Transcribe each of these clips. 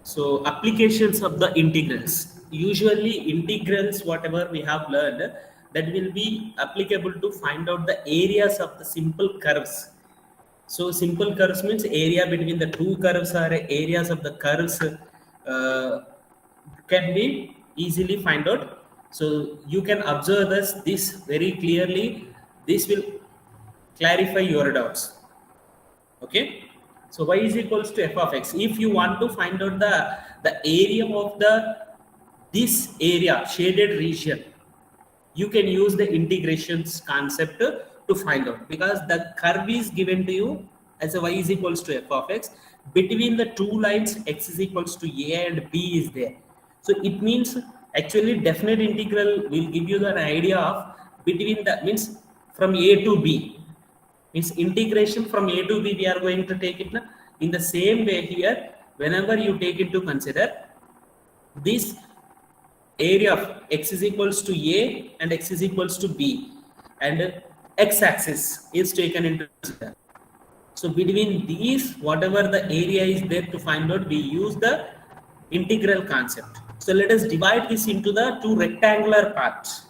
So applications of the integrals. Usually integrals, whatever we have learned, that will be applicable to find out the areas of the simple curves. So simple curves means area between the two curves or areas of the curves can be easily find out. So you can observe this very clearly. This will clarify your doubts. Okay, so y is equals to f of x. If you want to find out the area of this area shaded region, you can use the integrations concept to find out, because the curve is given to you as a y is equals to f of x. Between the two lines x is equals to a and b is there. So it means actually definite integral will give you an idea of between the means from a to b, means integration from a to b we are going to take it in the same way here. Whenever you take into consider this area of x is equals to a and x is equals to b, and x axis is taken into consider. So between these, whatever the area is there to find out, we use the integral concept. So let us divide this into the two rectangular parts.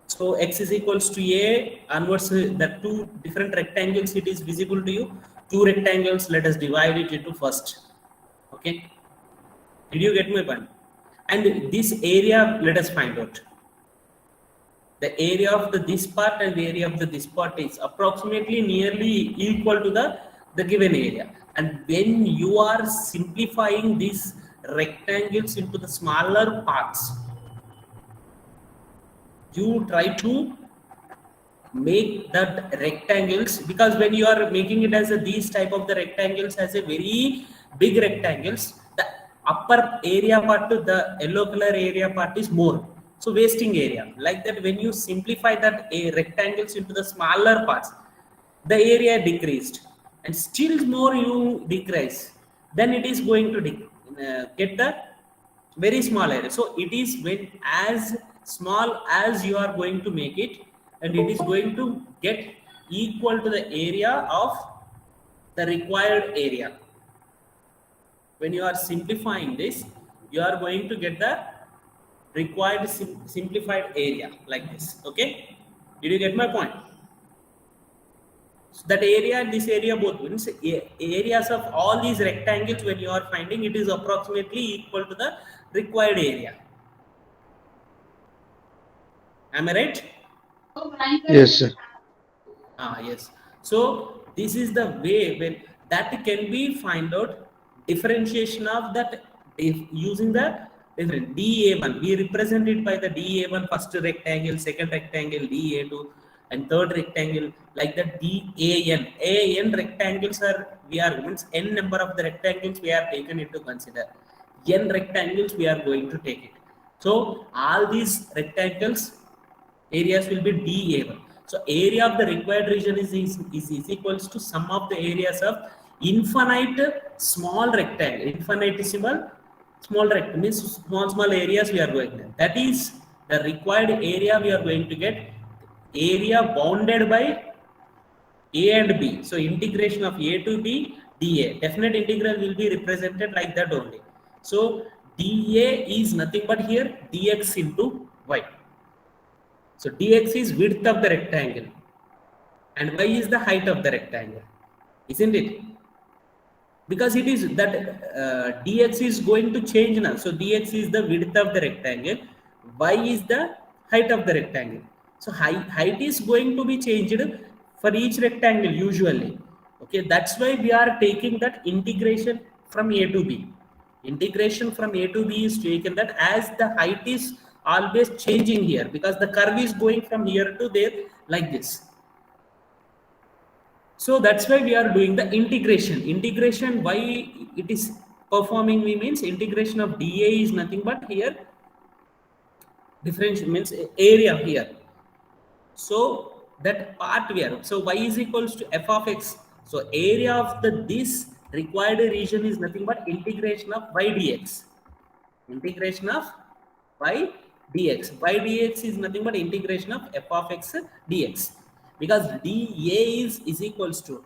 So x is equals to a, onwards the two different rectangles it is visible to you. Two rectangles, let us divide it into first. Okay, did you get my point? And this area, let us find out. The area of this part and the area of this part is approximately nearly equal to the given area. And when you are simplifying these rectangles into the smaller parts, you try to make that rectangles, because when you are making it as these type of the rectangles as a very big rectangles, the upper area part to the yellow color area part is more, so wasting area. Like that, when you simplify that rectangles into the smaller parts, the area decreased, and still more you decrease, then it is going to get the very small area. So it is when as small as you are going to make it, and it is going to get equal to the area of the required area. When you are simplifying this, you are going to get the required simplified area like this. Okay, did you get my point? So that area and this area both means areas of all these rectangles, when you are finding, it is approximately equal to the required area. Am I right? Yes, sir. Yes. So this is the way when that can be find out differentiation of that using the different dA1. We represent it by the dA1 first rectangle, second rectangle dA2, and third rectangle like the dAn. AN rectangles are, we are means n number of the rectangles we are taken into consider. N rectangles we are going to take it. So all these rectangles areas will be dA1. So area of the required region is equals to sum of the areas of infinite small rectangle. Infinitesimal small rectangle means small areas we are going to. That is the required area we are going to get. Area bounded by a and b. So integration of a to b dA. Definite integral will be represented like that only. So dA is nothing but here dx into y. So dx is width of the rectangle and y is the height of the rectangle, isn't it? Because it is that dx is going to change now. So dx is the width of the rectangle, y is the height of the rectangle. So height is going to be changed for each rectangle usually. Okay, that's why we are taking that integration from a to b. Integration from a to b is taken that as the height is always changing here, because the curve is going from here to there like this. So that's why we are doing the integration. Integration, why it is performing, we means integration of dA is nothing but here differential means area here. So that part we are, so y is equals to f of x. So area of this required region is nothing but integration of y dx. Integration of y dx. Y dx is nothing but integration of f of x dx, because dA is equals to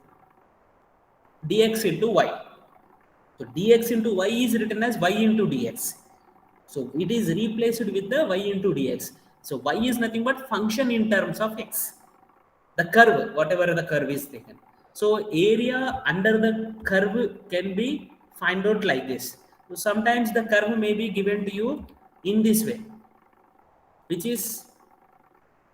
dx into y. So dx into y is written as y into dx. So it is replaced with the y into dx. So y is nothing but function in terms of x. The curve, whatever the curve is taken. So area under the curve can be find out like this. So sometimes the curve may be given to you in this way, which is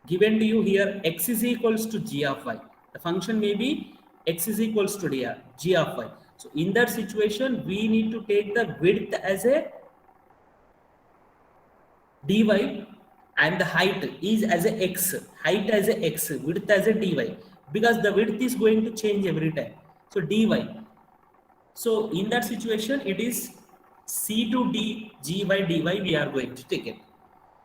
given to you here x is equals to g of y. The function may be x is equals to g of y. So in that situation, we need to take the width as a dy and the height is as a x, height as a x, width as a dy, because the width is going to change every time. So dy. So in that situation, it is c to d g by dy we are going to take it.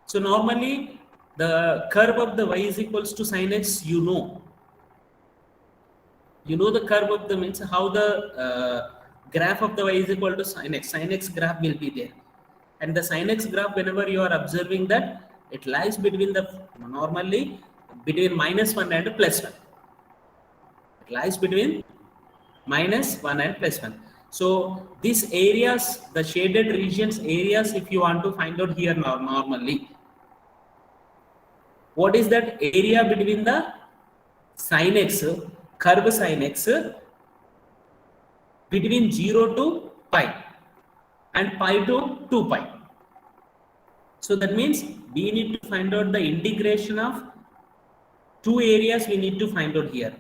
So normally the curve of the y is equals to sin x, you know the curve of the means how the graph of the y is equal to sin x graph will be there, and the sin x graph whenever you are observing that it lies between the normally between -1 and +1. It lies between -1 and +1. So these areas, the shaded regions areas, if you want to find out here normally, what is that area between the sin x, curve sin x between 0 to pi and pi to 2 pi. So that means we need to find out the integration of two areas we need to find out here.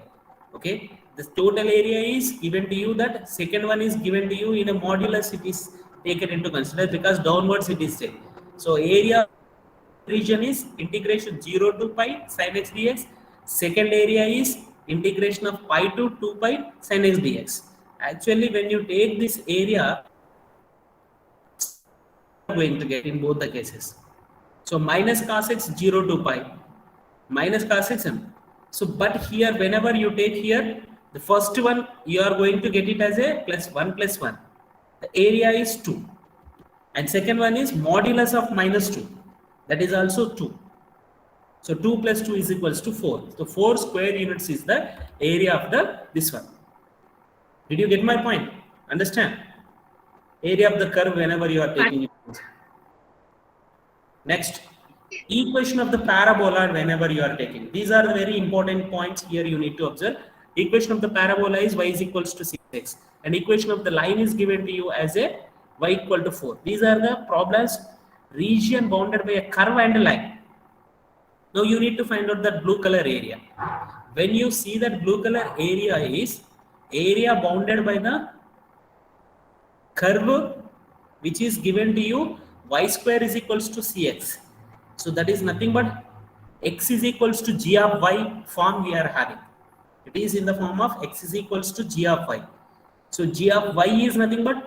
Okay, the total area is given to you, that second one is given to you in a modulus, it is taken into consider because downwards it is same. So area region is integration 0 to pi sin x dx. Second area is integration of pi to 2 pi sin x dx. Actually, when you take this area, you are going to get in both the cases. So minus cos x 0 to pi minus cos x m. So but here whenever you take here the first one, you are going to get it as a +1 +1. The area is 2, and second one is modulus of -2, that is also 2. So 2 plus 2 is equals to 4. So 4 square units is the area of the this one. Did you get my point? Understand? Area of the curve whenever you are taking it. Next, equation of the parabola whenever you are taking. These are the very important points here you need to observe. Equation of the parabola is y is equals to 6x, and equation of the line is given to you as a y equal to 4. These are the problems region bounded by a curve and a line. Now you need to find out that blue color area. When you see that blue color area is area bounded by the curve which is given to you y square is equals to cx. So that is nothing but x is equals to g of y form we are having. It is in the form of x is equals to g of y. So g of y is nothing but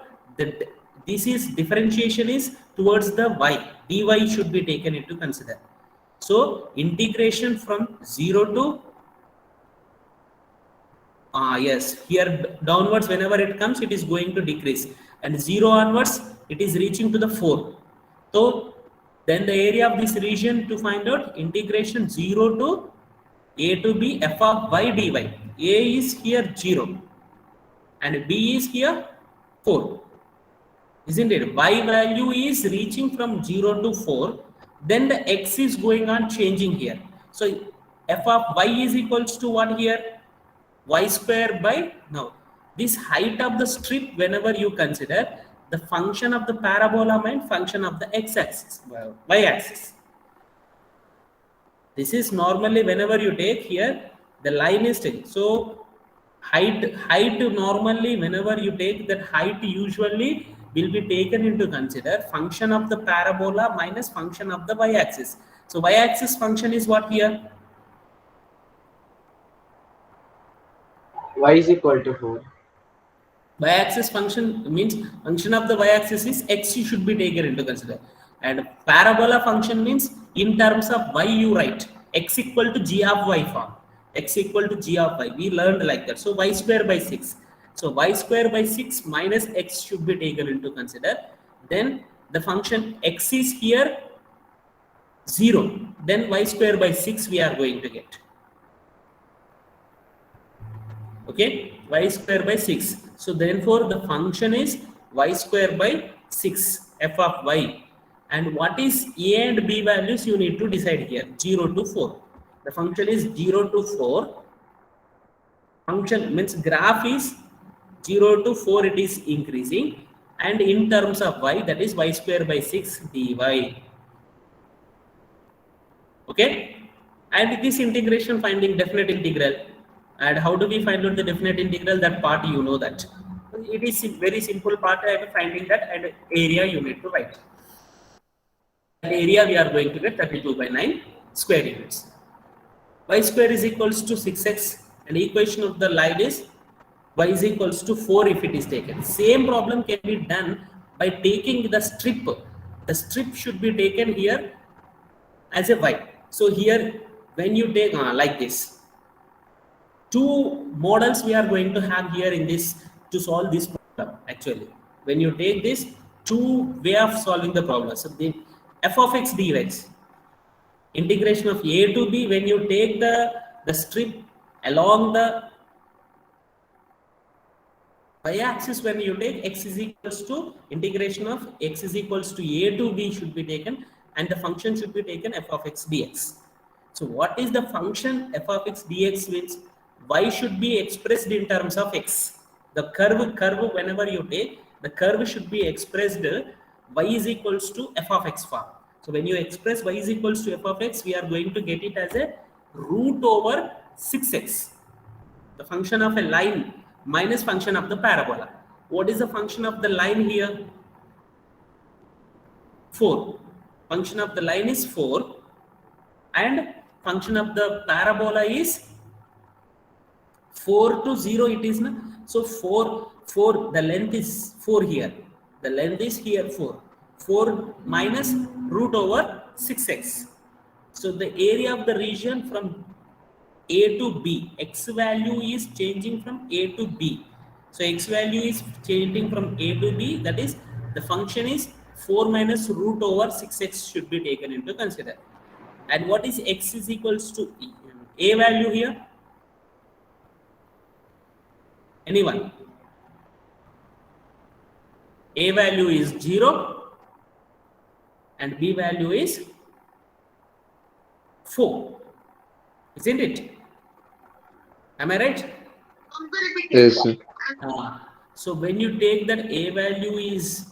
this is differentiation is towards the y. dy should be taken into consider. So integration from 0 to yes, here downwards whenever it comes, it is going to decrease, and 0 onwards it is reaching to the 4. So then the area of this region to find out, integration 0 to a to b f of y dy. A is here 0 and b is here 4, isn't it? Y value is reaching from 0 to 4, then the x is going on changing here. So f of y is equals to what here? Y square by, now this height of the strip whenever you consider, the function of the parabola meant function of the x-axis, y-axis. This is normally whenever you take here, the line is taken. So height normally whenever you take that height usually will be taken into consider function of the parabola minus function of the y-axis. So y-axis function is what here? Y is equal to 4. Y-axis function means function of the y-axis is x you should be taken into consider, and parabola function means in terms of y you write x equal to g of y form, x equal to g of y, we learned like that. So y square by 6, so y square by 6 minus x should be taken into consider. Then the function x is here 0, then y square by 6 we are going to get. Okay, y square by 6. So therefore the function is y square by 6 f of y. And what is a and b values you need to decide here, 0 to 4. The function is 0 to 4. Function means graph is 0 to 4, it is increasing, and in terms of y, that is y square by 6 dy. Okay, and this integration finding definite integral. And how do we find out the definite integral? That part you know that. It is very simple part of finding that, and area you need to write. Area we are going to get 32 by 9 square units. Y square is equals to 6x, and equation of the line is y is equals to 4 if it is taken. Same problem can be done by taking the strip. The strip should be taken here as a y. So here when you take like this, two models we are going to have here in this to solve this problem. Actually, when you take this, two way of solving the problem. So the f of x dx, integration of a to b, when you take the strip along the y-axis, when you take x is equals to integration of x is equals to a to b should be taken, and the function should be taken f of x dx. So what is the function f of x dx means y should be expressed in terms of x. The curve whenever you take, the curve should be expressed y is equals to f of x form. So when you express y is equals to f of x, we are going to get it as a root over 6x. The function of a line minus function of the parabola. What is the function of the line here? 4. Function of the line is 4, and function of the parabola is 4 to 0 it is. So 4, the length is 4 here. The length is here 4. 4 minus root over 6x. So the area of the region from a to b, x value is changing from a to b. So x value is changing from a to b, that is the function is 4 minus root over 6x should be taken into consider. And what is x is equals to a value here? Anyone? A value is 0 and b value is 4, isn't it? Am I right? Yes, sir. So when you take that a value is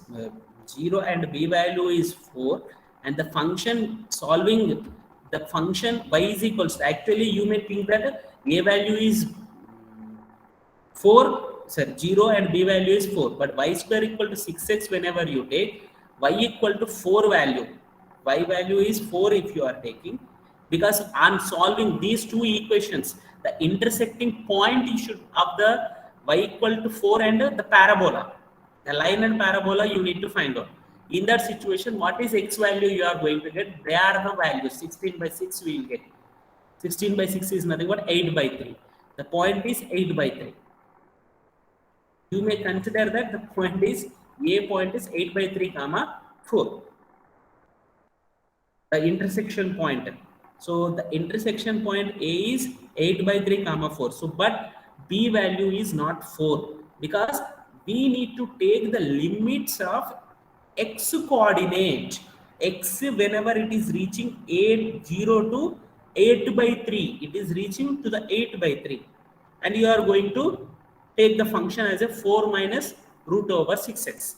0 and b value is 4, and the function solving the function y is equals to, actually you may think that a value is 4, sorry, 0 and b value is 4, but y square equal to 6x whenever you take, y equal to 4 value, y value is 4 if you are taking, because on solving these two equations, the intersecting point you should of the y equal to 4 and the parabola, the line and parabola you need to find out. In that situation, what is x value you are going to get? They are the values. 16 by 6 we will get. 16 by 6 is nothing but 8 by 3. The point is 8 by 3. You may consider that the point is, a point is 8 by 3 comma 4. The intersection point. So the intersection point A is 8 by 3 comma 4. So but B value is not 4, because we need to take the limits of x coordinate. X whenever it is reaching 0 to 8 by 3, it is reaching to the 8 by 3. And you are going to take the function as a 4 minus root over 6x.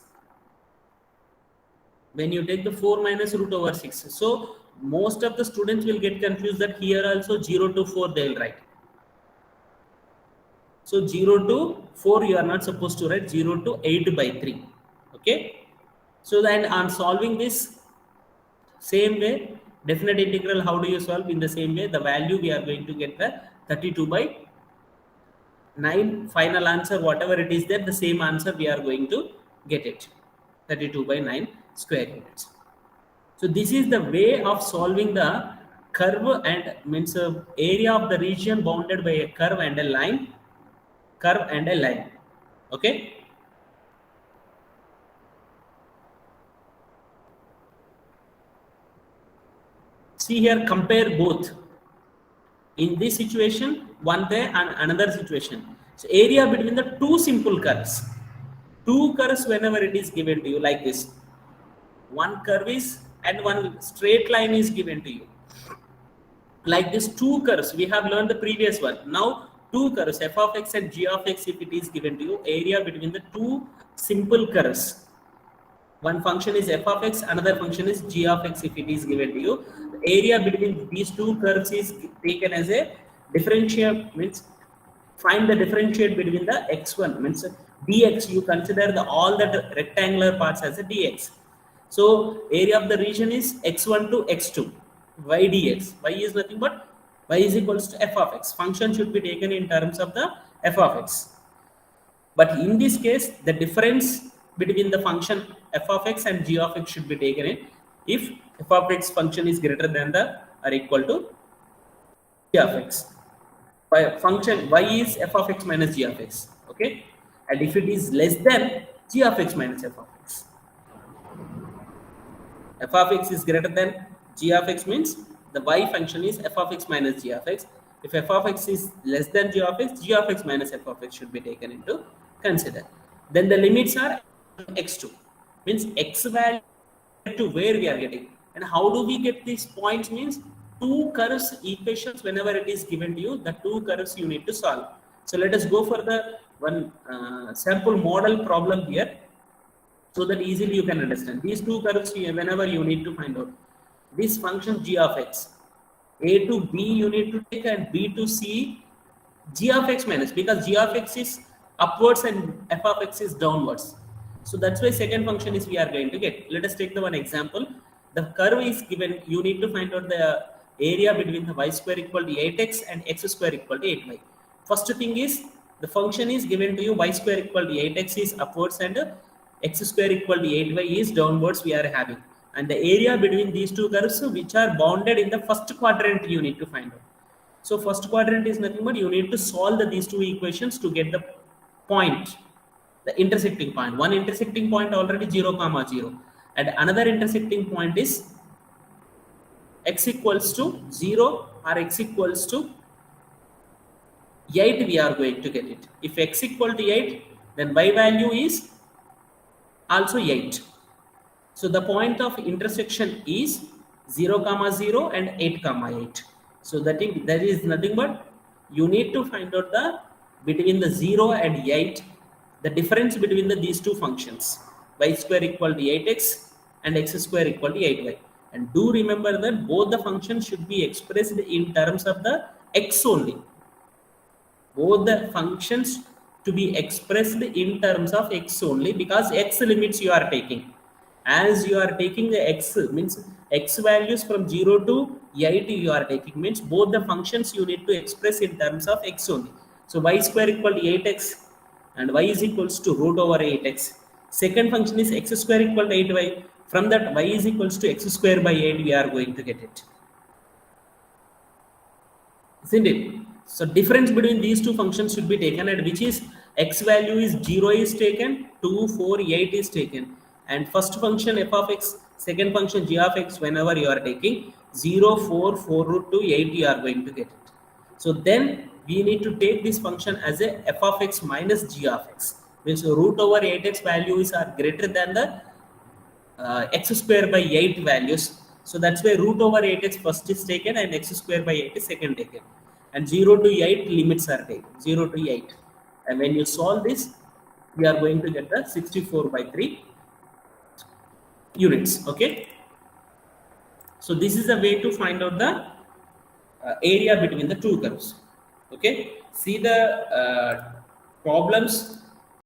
When you take the 4 minus root over 6. So most of the students will get confused that here also 0 to 4 they will write. So 0 to 4 you are not supposed to write, 0 to 8 by 3. Okay. So then on solving this same way, definite integral, how do you solve? In the same way, the value we are going to get the 32 by 9 final answer, whatever it is there, the same answer we are going to get it, 32 by 9 square units. So this is the way of solving the curve and means area of the region bounded by a curve and a line, okay. See here, compare both. In this situation, one way and another situation. So area between the two simple curves. two curves whenever it is given to you like this. One curve is and one straight line is given to you. Like this, two curves, we have learned the previous one. Now, two curves, f of x and g of x, if it is given to you, area between the two simple curves. One function is f of x, another function is g of x, if it is given to you. The area between these two curves is taken as a differential, means find the differentiate between the x1, means dx, you consider all the rectangular parts as a dx. So area of the region is x1 to x2, y dx. Y is nothing but y is equals to f of x. Function should be taken in terms of the f of x. But in this case, the difference between the function f of x and g of x should be taken in if f of x function is greater than the or equal to g of x. By function y is f of x minus g of x. Okay, and if it is less than g of x minus f of x. F of x is greater than g of x means the y function is f of x minus g of x. If f of x is less than g of x minus f of x should be taken into consider. Then the limits are x2, means x value to where we are getting. And how do we get these points? Means two curves equations, whenever it is given to you, the two curves you need to solve. So let us go for the one sample model problem here, so that easily you can understand. These two curves here, whenever you need to find out this function g of x, a to b you need to take and b to c, g of x minus, because g of x is upwards and f of x is downwards. So that's why second function is we are going to get. Let us take the one example. The curve is given, you need to find out the area between the y square equal to 8x and x square equal to 8y. First thing is, the function is given to you, y square equal to 8x is upwards and x square equal to 8y is downwards we are having. And the area between these two curves which are bounded in the first quadrant you need to find out. So first quadrant is nothing but you need to solve these two equations to get the point, the intersecting point. One intersecting point already 0, 0, and another intersecting point is x equals to 0 or x equals to 8, we are going to get it. If x equal to 8, then y value is also 8. So the point of intersection is 0, 0 and 8, 8. So that is nothing but you need to find out the between the 0 and 8, the difference between these two functions, y square equal to 8x and x square equal to 8y. And do remember that both the functions should be expressed in terms of the x only. Both the functions to be expressed in terms of x only, because x limits you are taking. As you are taking the x, means x values from 0 to 8 you are taking, means both the functions you need to express in terms of x only. So y square equal to 8x and y is equals to root over 8x. Second function is x square equal to 8y. From that y is equals to x square by 8 we are going to get it. Isn't it? So difference between these two functions should be taken, and which is x value is 0 is taken, 2, 4, 8 is taken. And first function f of x, second function g of x, whenever you are taking 0, 4, 4 root 2, 8 you are going to get it. So then we need to take this function as a f of x minus g of x, which root over 8x values are greater than the x square by 8 values. So that's why root over 8x first is taken and x square by 8 is second taken. And 0 to 8 limits are taken, 0 to 8. And when you solve this, we are going to get the 64 by 3 units. Okay. So this is a way to find out the area between the two curves. Okay. See the problems